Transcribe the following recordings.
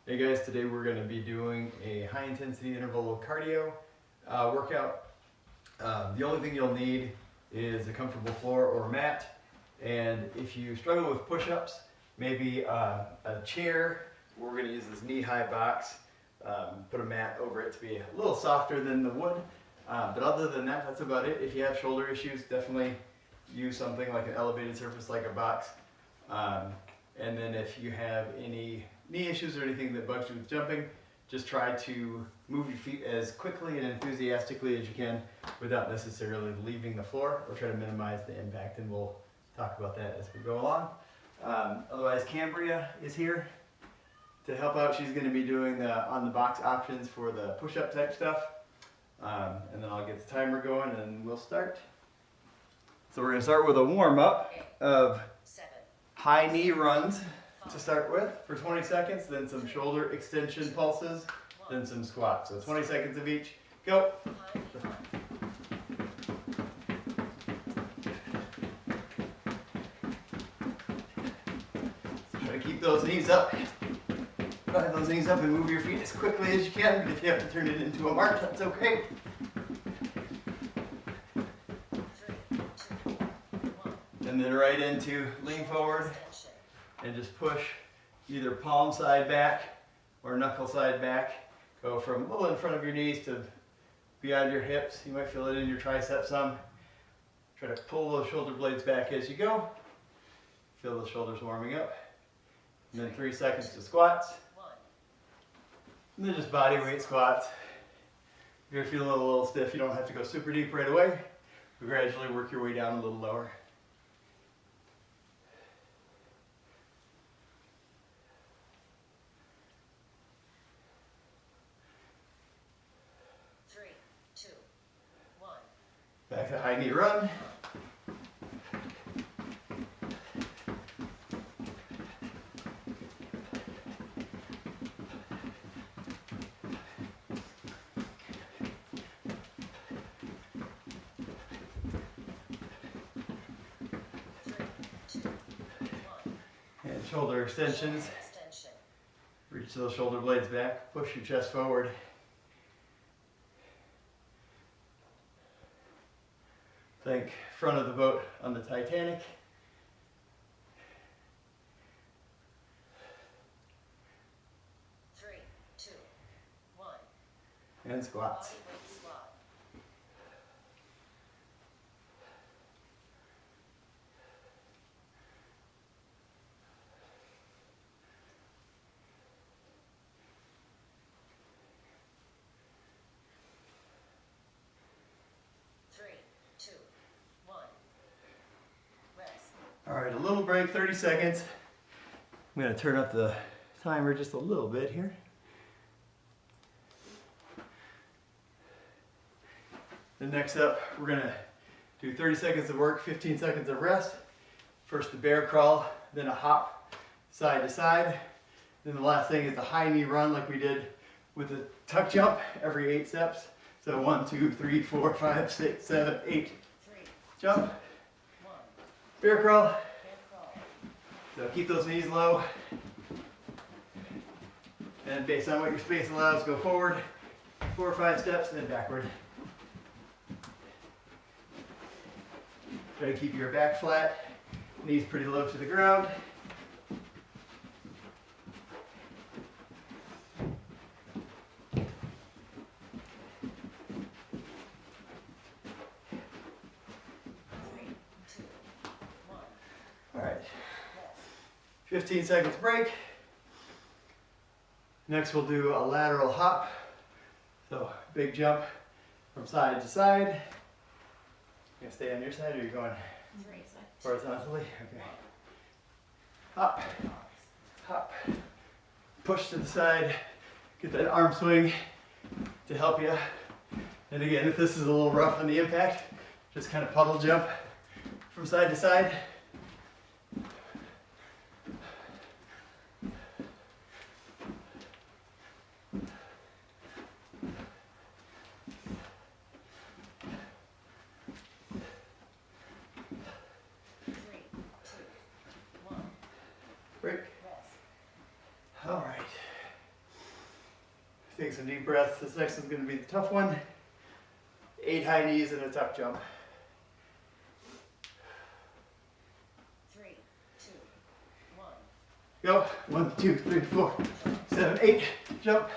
Hey guys, today we're going to be doing a high intensity interval cardio workout. The only thing you'll need is a comfortable floor or mat, and if you struggle with push-ups, maybe a chair. We're going to use this knee-high box, put a mat over it to be a little softer than the wood, but other than that, that's about it. If you have shoulder issues, definitely use something like an elevated surface like a box. And then if you have any knee issues or anything that bugs you with jumping, just try to move your feet as quickly and enthusiastically as you can without necessarily leaving the floor, or try to minimize the impact, and we'll talk about that as we go along. Otherwise, Cambria is here to help out. She's going to be doing the on the box options for the push-up type stuff, and then I'll get the timer going and we'll start. So we're going to start with a warm-up of high knee runs to start with for 20 seconds, then some shoulder extension pulses, then some squats. So 20 seconds of each. Go. Try to keep those knees up. Drive those knees up and move your feet as quickly as you can. If you have to turn it into a march, that's okay. And then right into lean forward and just push either palm side back or knuckle side back. Go from a little in front of your knees to beyond your hips. You might feel it in your triceps some. Try to pull those shoulder blades back as you go. Feel the shoulders warming up. And then 3 seconds to squats. And then just body weight squats. If you're feeling a little stiff, you don't have to go super deep right away. But gradually work your way down a little lower. Back to high knee run. And shoulder extensions. Reach those shoulder blades back. Push your chest forward. Think front of the boat on the Titanic. Three, two, one. And squats. All right, a little break, 30 seconds. I'm going to turn up the timer just a little bit here. Then next up, we're going to do 30 seconds of work, 15 seconds of rest. First a bear crawl, then a hop side to side. Then the last thing is a high knee run like we did with a tuck jump every 8 steps. So 1, 2, 3, 4, 5, 6, 7, 8. Jump. Bear crawl. So keep those knees low. And based on what your space allows, go forward 4 or 5 steps, then backward. Try to keep your back flat, knees pretty low to the ground. All right, 15 seconds break. Next we'll do a lateral hop. So big jump from side to side. You gonna stay on your side, or are you going horizontally? Okay. Hop, hop, push to the side. Get that arm swing to help you. And again, if this is a little rough on the impact, just kind of puddle jump from side to side. Break. All right. Take some deep breaths. This next one's going to be the tough one. 8 high knees and a tuck jump. 3, 2, 1. Go. 1, 2, 3, 4, 7, 8. Jump.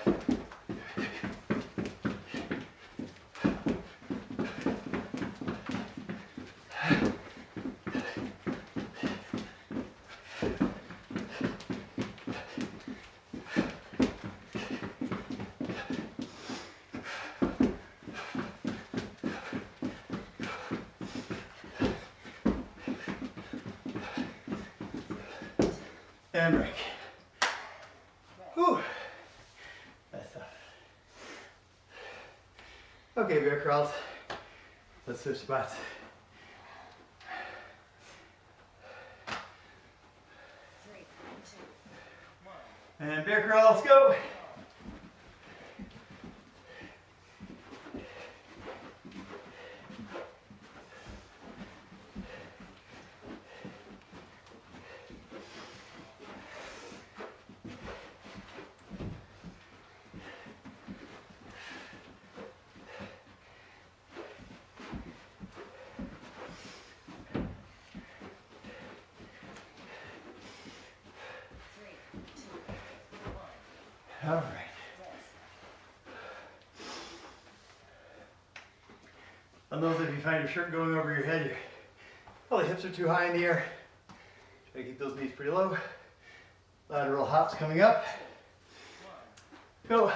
And break. Whew. That's tough. Okay, bear crawls. Let's switch spots. Three, two, one. And bear crawls, go. All right. On those, if you find your shirt going over your head, the hips are too high in the air. Try to keep those knees pretty low. Lateral hops coming up. Go.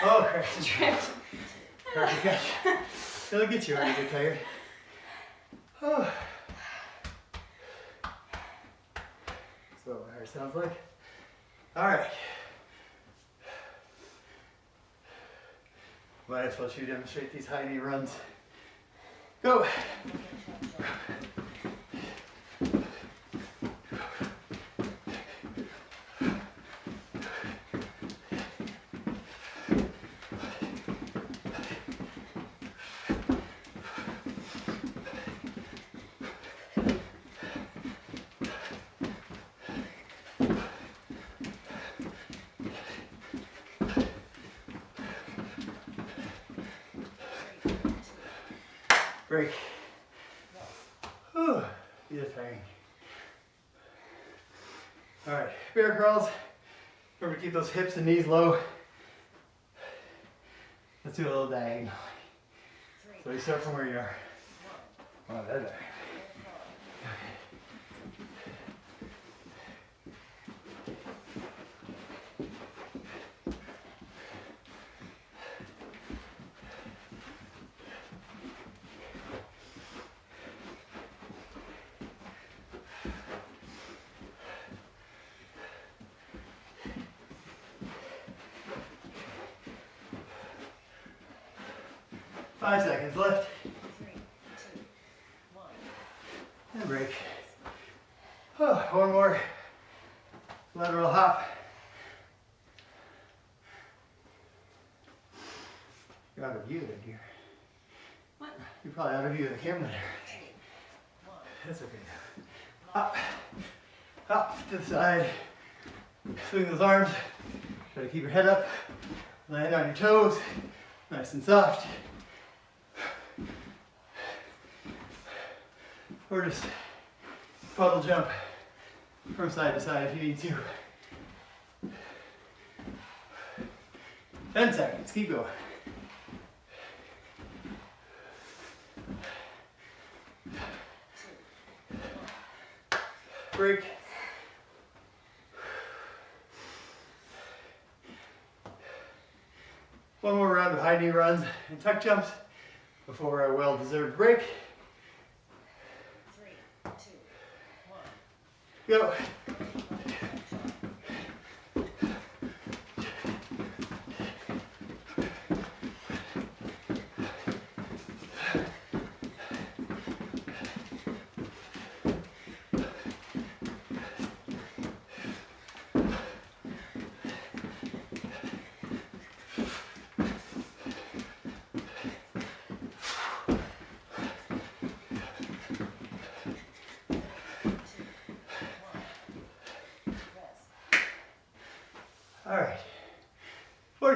Oh, crap. Tripped. Perfect catch. It'll get you when you get tired. Oh. So what it sounds like. All right. Might as well let you demonstrate these high knee runs. Go. Break. Whew, these are tiring. All right, bear crawls. Remember to keep those hips and knees low. Let's do a little diagonal. So you start from where you are. Oh, that's it. 5 seconds left. 3, 2, 1. And break. Oh, one more. Lateral hop. You're out of view there, dear. What? You're probably out of view of the camera there. 2, 1. That's okay. Up. Up to the side. Swing those arms. Try to keep your head up. Land on your toes. Nice and soft. Or just puddle jump from side to side if you need to. 10 seconds, keep going. Break. One more round of high knee runs and tuck jumps before our well-deserved break. 3, 2, 1. Go.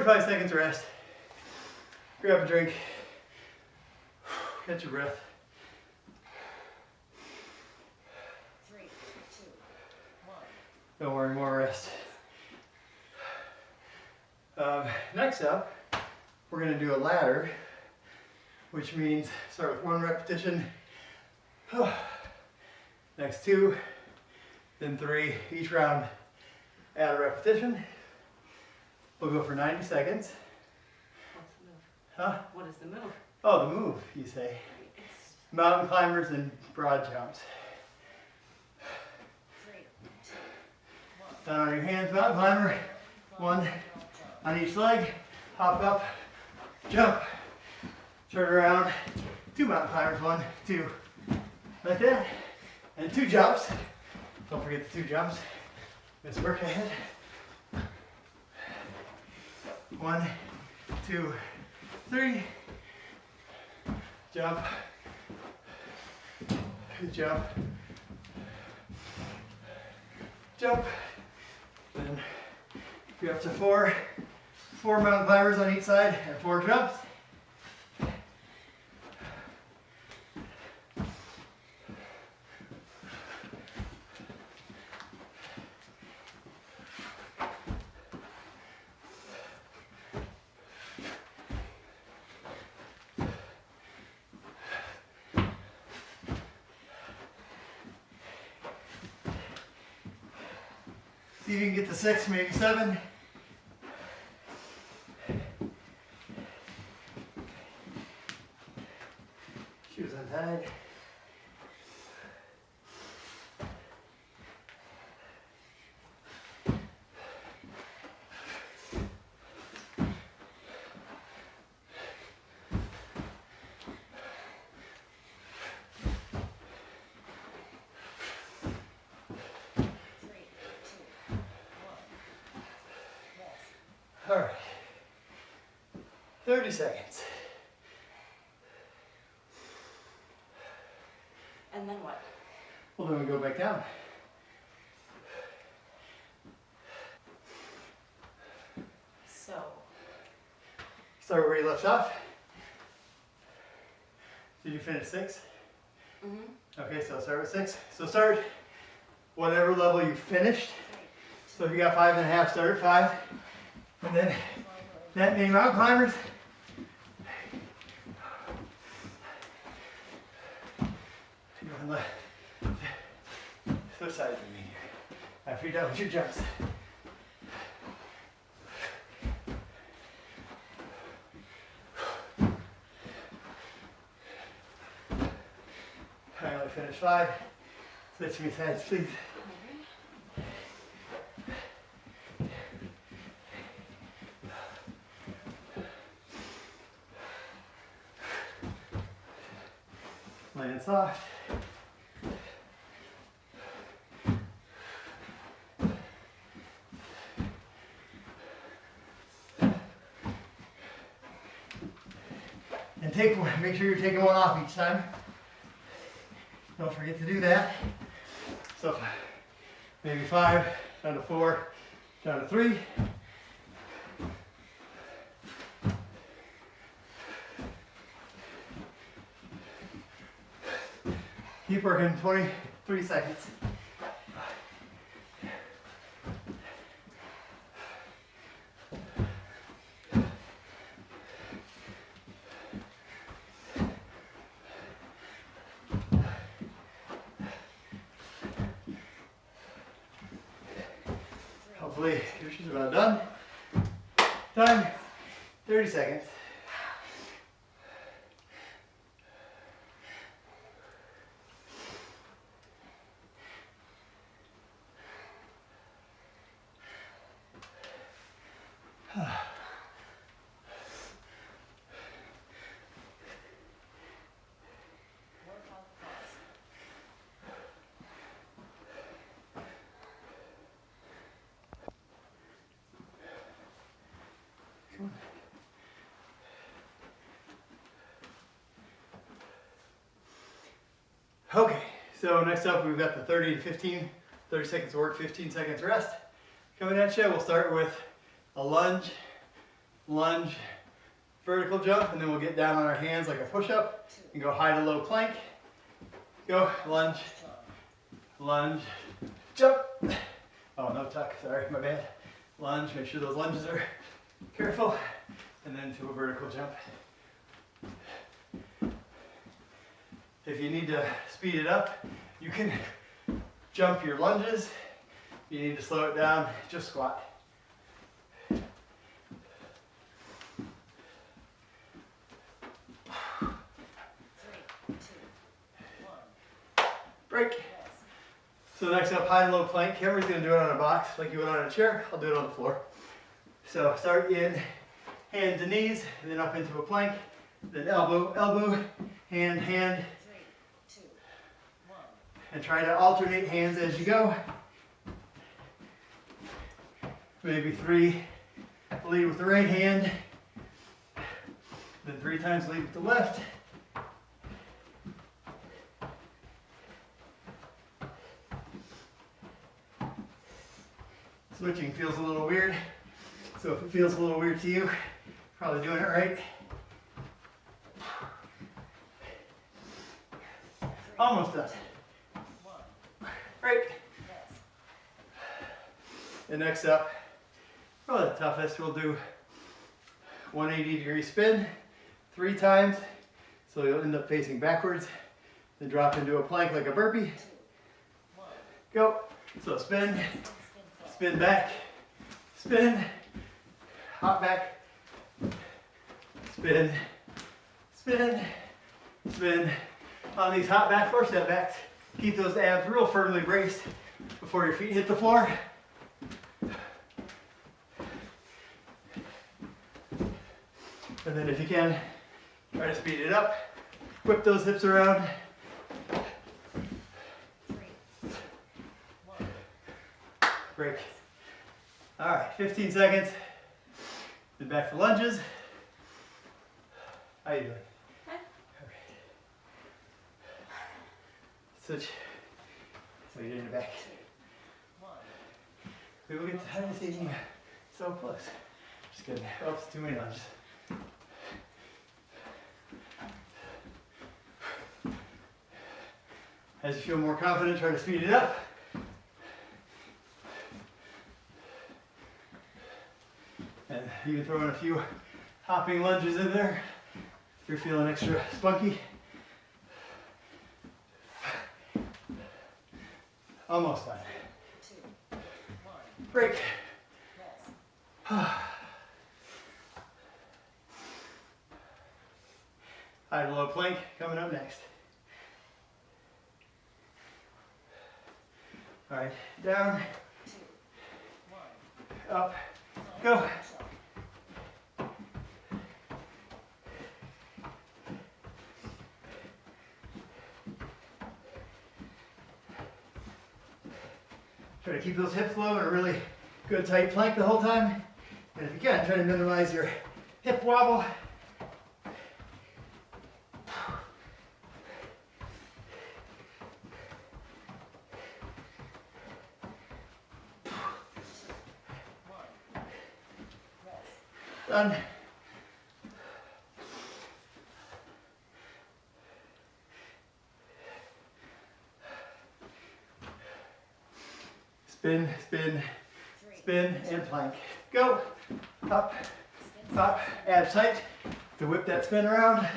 5 seconds rest. Grab a drink. Catch your breath. 3, 2, 1. Don't worry, more rest. Next up, we're going to do a ladder, which means start with 1 repetition, next 2, then 3, each round add a repetition. We'll go for 90 seconds. What's the move? Huh? What is the move? Oh, the move, you say. It's Mountain climbers and broad jumps. 3, 2, 1. Down on your hands, mountain climber. 1 on each leg. Hop up, jump, turn around. 2 mountain climbers, 1, 2, like that. And 2 jumps. Don't forget the 2 jumps. Let's work ahead. 1, 2, 3. Jump. Jump. Jump. Then you're up to 4 mountain climbers on each side and 4 jumps. See if you can get to 6, maybe 7. Shoes untied. All right, 30 seconds. And then what? Well, then we go back down. So, Start where you left off. Did you finish 6? Okay, so start with 6. So start whatever level you finished. So if you got 5.5, start at 5. And then that many mountain climbers. You're on the switch sides of me here. After you're done with your jumps. I only finished 5. Switch me sides, please. Land soft. And make sure you're taking 1 off each time. Don't forget to do that. So maybe 5, down to 4, down to 3. Keep working, 23 seconds. Hopefully your shoes are about done. Done. 30 seconds. Okay, so next up we've got the 30 to 15, 30 seconds work, 15 seconds rest. Coming at you, we'll start with a lunge, lunge, vertical jump, and then we'll get down on our hands like a push-up and go high to low plank. Go, lunge, lunge, jump. Oh, no tuck, sorry, my bad. Lunge, make sure those lunges are careful, and then to a vertical jump. If you need to speed it up, you can jump your lunges. If you need to slow it down, just squat. 3, 2, 1. Break. So next up, high and low plank. Everybody's gonna do it on a box like you would on a chair. I'll do it on the floor. So start in hand to knees, and then up into a plank, then elbow, elbow, hand, hand. 3, 2, 1. And try to alternate hands as you go. Maybe 3, lead with the right hand. Then 3 times lead with the left. Switching feels a little weird. So if it feels a little weird to you, probably doing it right. Almost done. Break. And next up, probably the toughest, we'll do 180-degree spin 3 times. So you'll end up facing backwards. Then drop into a plank like a burpee. Go. So spin, spin back, spin, hop back, spin, spin, spin. On these hop back or step backs, keep those abs real firmly braced before your feet hit the floor. And then if you can, try to speed it up. Whip those hips around. 3, 1. Break. All right, 15 seconds. Then back to lunges. How you doing? Hi. All right. Switch. So you're in the back. 2, 1. We will get tired of seeing you so close. Just kidding. Oops, too many lunges. As you feel more confident, try to speed it up. And you can throw in a few hopping lunges in there if you're feeling extra spunky. Almost done. 2, 1. Break. Rest. High to low plank coming up next. All right, down, 2, 1. up, go. Try to keep those hips low in a really good tight plank the whole time. And if you can, try to minimize your hip wobble. Done. Spin, spin, 3, spin, and plank. Go. Up, up, abs tight to whip that spin around.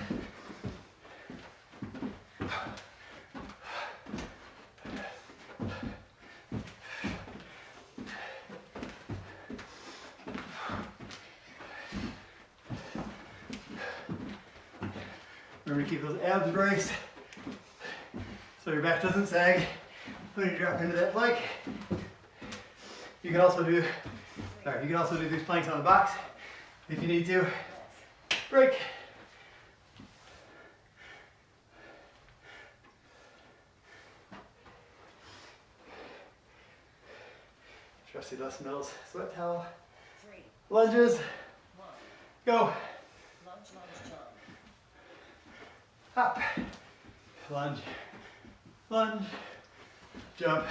Remember to keep those abs braced so your back doesn't sag when you drop into that plank. You can also do these planks on the box if you need to. Break. Trusty Les Mills sweat towel. 3, Lunges. 1. Go. Lunge, lunge, jump. Hop. Lunge. Lunge. Jump.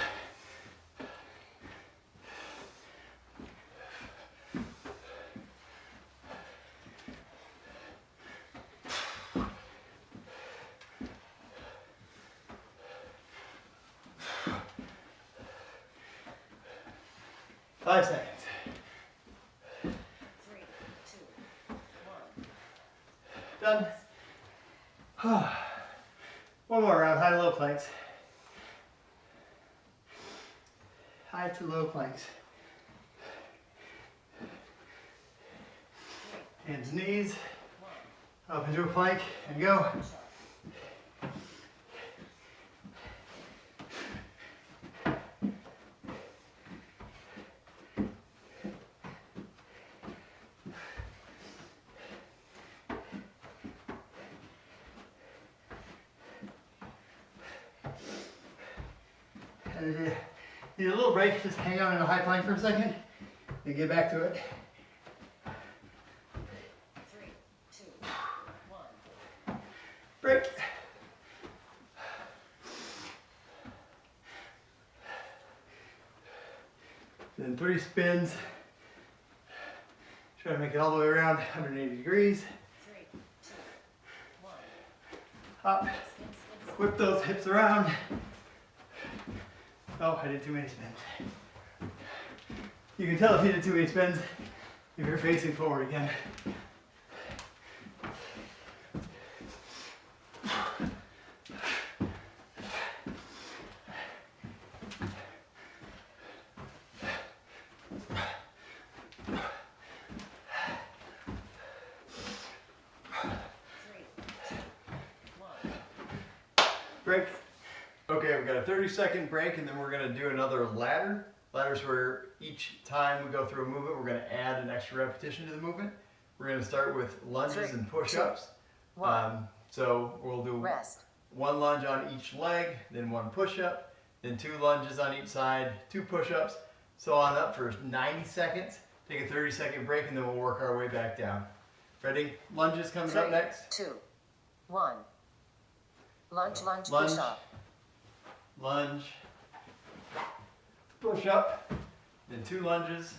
5 seconds. 3, 2, 1. Done. One more round, high to low planks. High to low planks. Hands, knees, up into a plank, and go. And if you need a little break, just hang out in a high plank for a second, and get back to it. 3, 2, 1. Break. Then 3 spins. Try to make it all the way around 180 degrees. 3, 2, 1. Up. Spin, spin, spin. Whip those hips around. Oh, I did too many spins. You can tell if you did too many spins if you're facing forward again. Break. Okay, we've got a 30-second break, and then we're going to do another ladder. Ladders where each time we go through a movement, we're going to add an extra repetition to the movement. We're going to start with lunges and push-ups. So we'll do one lunge on each leg, then one push-up, then 2 lunges on each side, 2 push-ups, so on up for 90 seconds. Take a 30-second break, and then we'll work our way back down. Ready? Lunges coming up next. 2, 1. Lunge, lunge, Lunge. push up. Lunge, push up, then 2 lunges.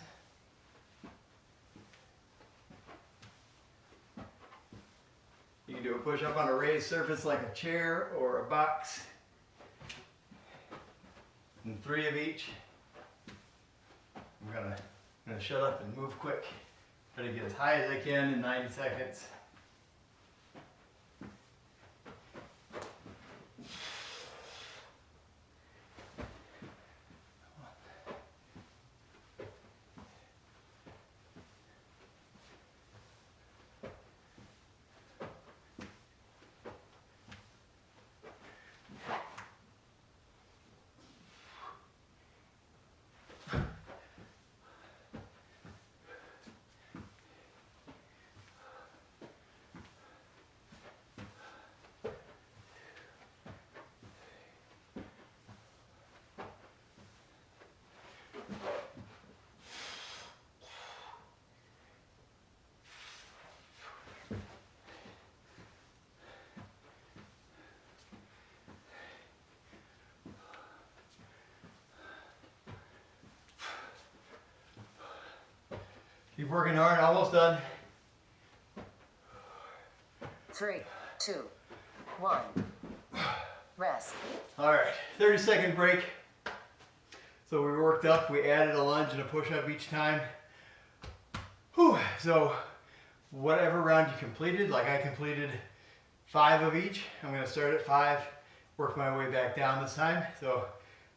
You can do a push up on a raised surface like a chair or a box. And 3 of each. I'm gonna shut up and move quick. Try to get as high as I can in 90 seconds. Keep working hard, almost done. 3, 2, 1. Rest. All right, 30-second break. So we worked up, we added a lunge and a push-up each time. Whew. So whatever round you completed, like I completed 5 of each, I'm gonna start at 5, work my way back down this time. So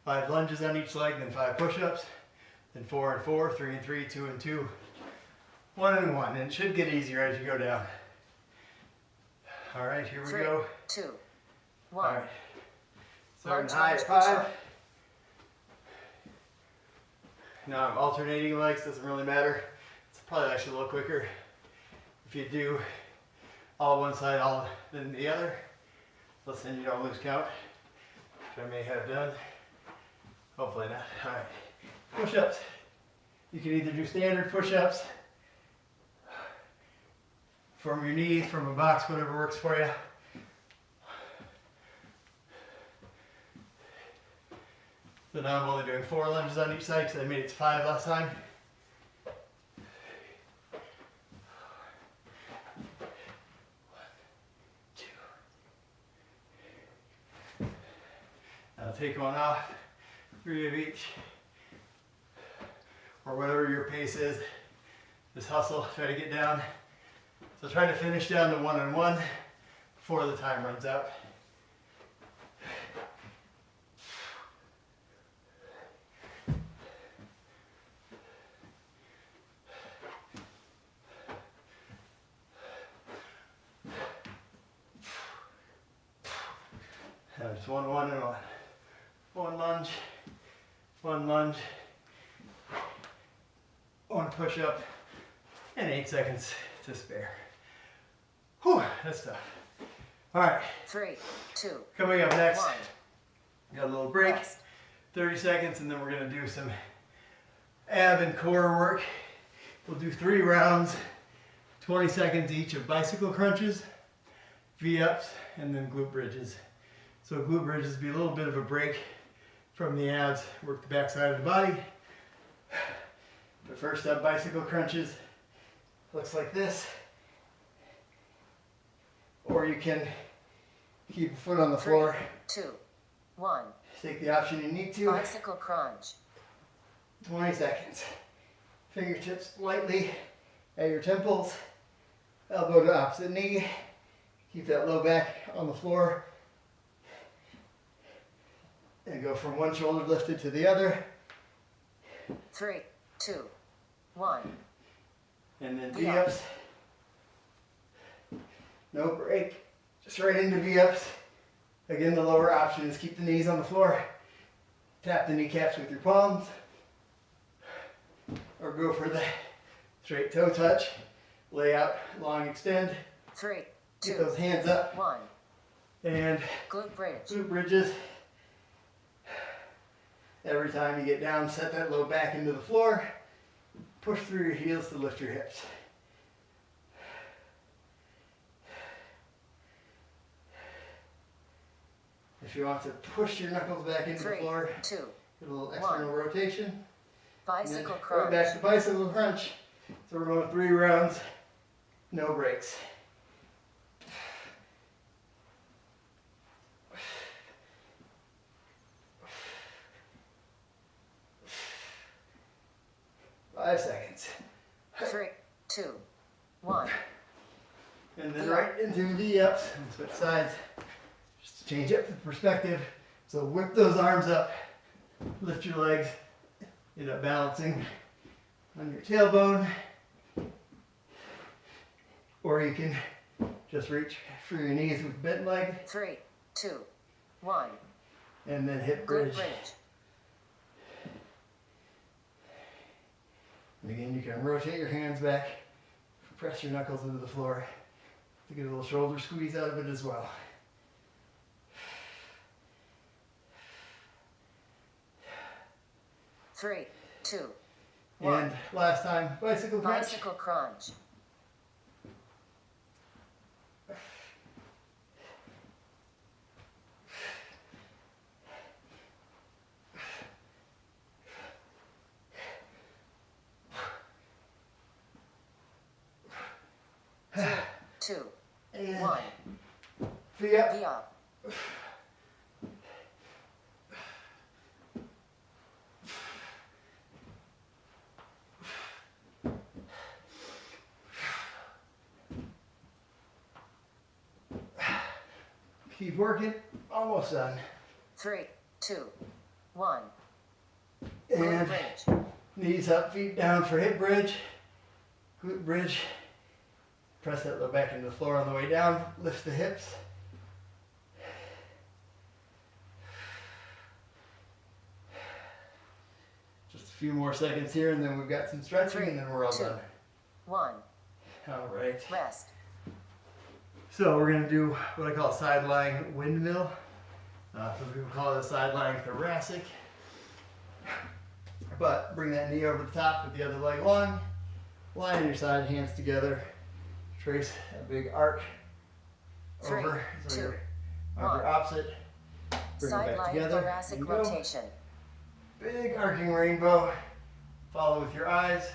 5 lunges on each leg, then 5 push-ups, then 4 and 4, 3 and 3, 2 and 2, 1 and 1. And it should get easier as you go down. All right, here we 3, go. 2, All 1. right. Starting Lunge, high lunge, at push 5. up. Now I'm alternating legs, doesn't really matter. It's probably actually a little quicker if you do all one side, all then the other. Plus then you don't lose count, which I may have done. Hopefully not. All right, push-ups. You can either do standard push-ups from your knees, from a box, whatever works for you. So now I'm only doing 4 lunges on each side because I made it to 5 last time. 1, 2. Now take one off. 3 of each. or whatever your pace is. Just hustle, try to get down. So try to finish down to 1-on-1 before the time runs out. Now just 1-1 and 1. One lunge, one push up, and 8 seconds to spare. Whew, that's tough. All right. 3, 2. Coming up next, 1. got a little break, Rest. 30 seconds, and then we're gonna do some ab and core work. We'll do 3 rounds, 20 seconds each of bicycle crunches, V-ups, and then glute bridges. So glute bridges will be a little bit of a break from the abs, work the back side of the body. But first up, bicycle crunches. Looks like this. Or you can keep a foot on the 3, floor. 2, 1. Take the option you need to. Bicycle crunch. 20 seconds. Fingertips lightly at your temples. Elbow to opposite knee. Keep that low back on the floor. And go from one shoulder lifted to the other. 3, 2, 1. And then V-ups. V-ups. No break. Just right into V-ups. Again, the lower option is keep the knees on the floor. Tap the kneecaps with your palms. Or go for the straight toe touch. Lay out, long extend. 3, 2, Get those hands up. 1. And Glute bridge. glute bridges. Every time you get down, set that low back into the floor. Push through your heels to lift your hips. If you want to push your knuckles back into 3, the floor, 2. get a little external rotation. And Bicycle then crunch. right back to bicycle crunch. So we're going 3 rounds, no breaks. Five seconds. 3, 2, 1. And then right into V-ups and switch sides. Just to change up the perspective. So whip those arms up, lift your legs, end up balancing on your tailbone. Or you can just reach for your knees with bent leg 3, 2, 1. and then hip Glute bridge. bridge. And again, you can rotate your hands back, press your knuckles into the floor to get a little shoulder squeeze out of it as well. Three, 2, 1. And last time, bicycle crunch. Bicycle crunch. Three, 2, And 1. V-up. V-up. Keep working. Almost done. 3, 2, 1. Glute And bridge. knees up, feet down for hip bridge. Glute bridge. Press that low back into the floor on the way down. Lift the hips. Just a few more seconds here and then we've got some stretching and then we're all 2, done. 1. All right. Rest. So we're gonna do what I call a side lying windmill. Some people call it a side lying thoracic. But bring that knee over the top with the other leg long. Lie on your side, hands together. Trace a big arc 3, over. So 2, your arms are 1. opposite. Bring them Side back lying together. thoracic There you go. rotation. Big arcing rainbow. Follow with your eyes.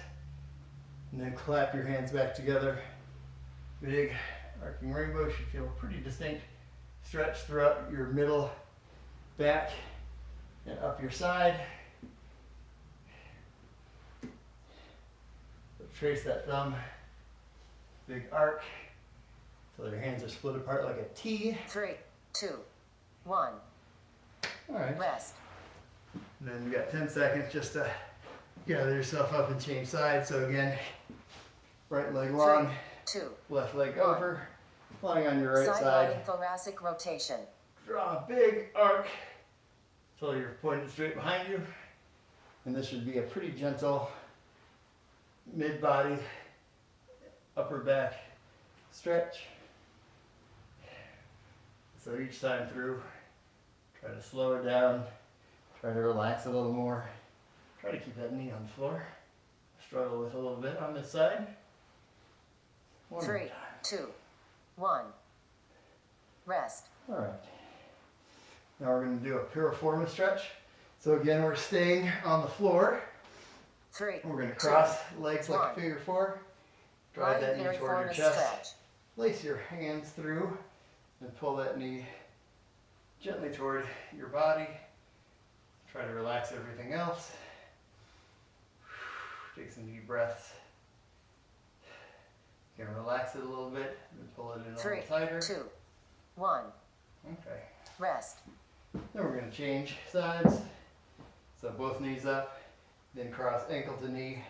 And then clap your hands back together. Big arcing rainbow should feel pretty distinct. Stretch throughout your middle, back, and up your side. trace that thumb, big arc, so your hands are split apart like a T. 3, 2, 1. All right. Rest. And then you got 10 seconds just to gather yourself up and change sides. So again, right leg long, 3, 2. left leg over, lying on your right Side side. lying thoracic rotation. Draw a big arc until you're pointed straight behind you. And this should be a pretty gentle mid-body, upper back stretch. So each time through, try to slow it down, try to relax a little more. Try to keep that knee on the floor. Struggle with a little bit on this side. One more 3, time. 2, 1. Rest. All right. Now we're going to do a piriformis stretch. So again, we're staying on the floor. 3. We're going to cross 2, legs like a 1. figure four. Drive that Lying knee toward your piriformis chest. stretch. Place your hands through and pull that knee gently toward your body. Try to relax everything else. Take some deep breaths. You can relax it a little bit and pull it in a 3, little tighter. 2, 1. Okay. Rest. Then we're going to change sides. So both knees up, then cross ankle to knee.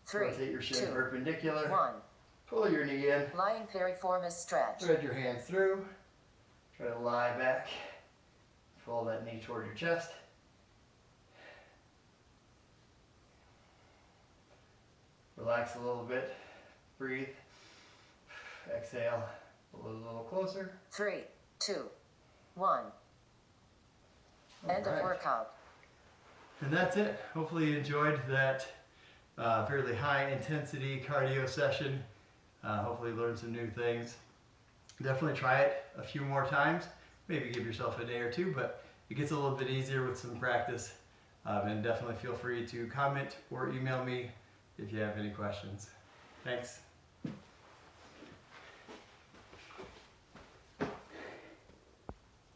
3, Rotate your shin 2, perpendicular. 1. Pull your knee in. Lying piriformis stretch. Thread your hands through. Try to lie back. Pull that knee toward your chest. Relax a little bit. Breathe. Exhale. Pull it a little closer. 3, 2, 1. End of Alright. workout. And that's it. Hopefully you enjoyed that fairly high intensity cardio session. Hopefully learned some new things. Definitely try it a few more times. Maybe give yourself a day or two, but it gets a little bit easier with some practice. And definitely feel free to comment or email me if you have any questions. Thanks.